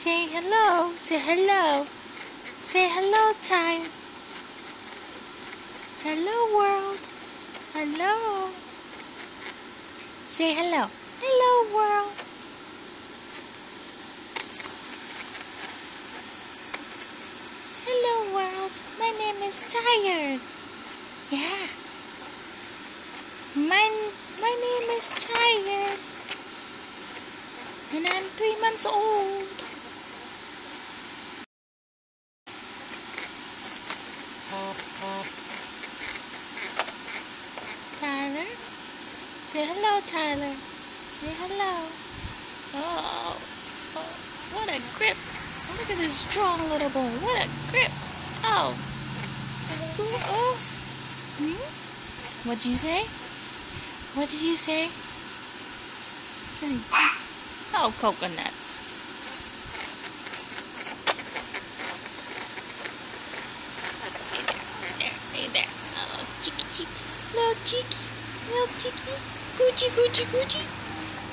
Say hello. Say hello. Say hello, time. Hello, world. Hello. Say hello. Hello, world. Hello, world. My name is Tired. Yeah. My name is Tired. And I'm 3 months old. Tyler? Say hello, Tyler. Say hello. Oh, what a grip. Look at this strong little boy. What a grip. Oh. Oh. What'd you say? What did you say? Oh, coconut. Hey there. Oh, cheeky. Little cheeky. Little cheeky. Gucci, Gucci, Gucci.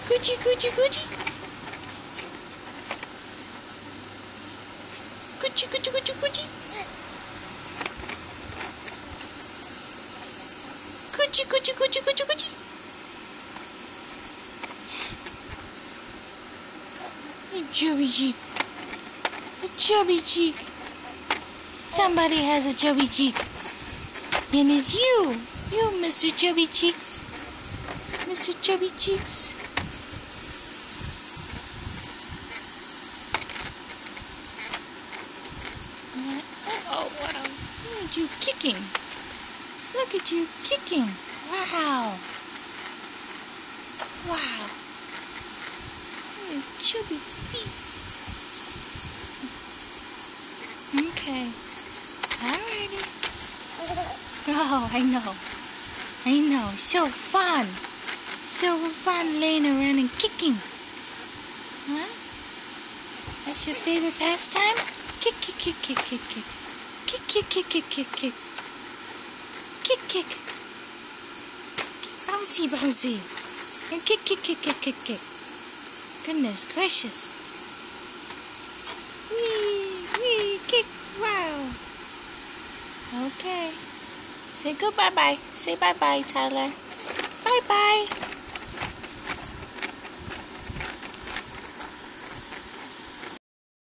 Gucci, Gucci, Gucci. Gucci, Gucci, Gucci, Gucci. Gucci, Gucci, Gucci, Gucci, Gucci. A chubby cheek. A chubby cheek. Somebody has a chubby cheek. And it's you. You, Mr. Chubby Cheeks. Mr. Chubby Cheeks. Oh, wow. Look at you kicking. Look at you kicking. Wow. Wow. Look at chubby feet. Okay. Alrighty. Oh, I know. I know. So fun. So fun laying around and kicking. Huh? That's your favorite pastime? Kick, kick, kick, kick, kick, kick. Kick, kick, kick, kick, kick, kick. Kick, kick. Bouncy, bouncy. And kick, kick, kick, kick, kick, kick. Goodness gracious. Wee, kick. Wow. Okay. Say goodbye-bye. Say bye-bye, Tyler. Bye-bye.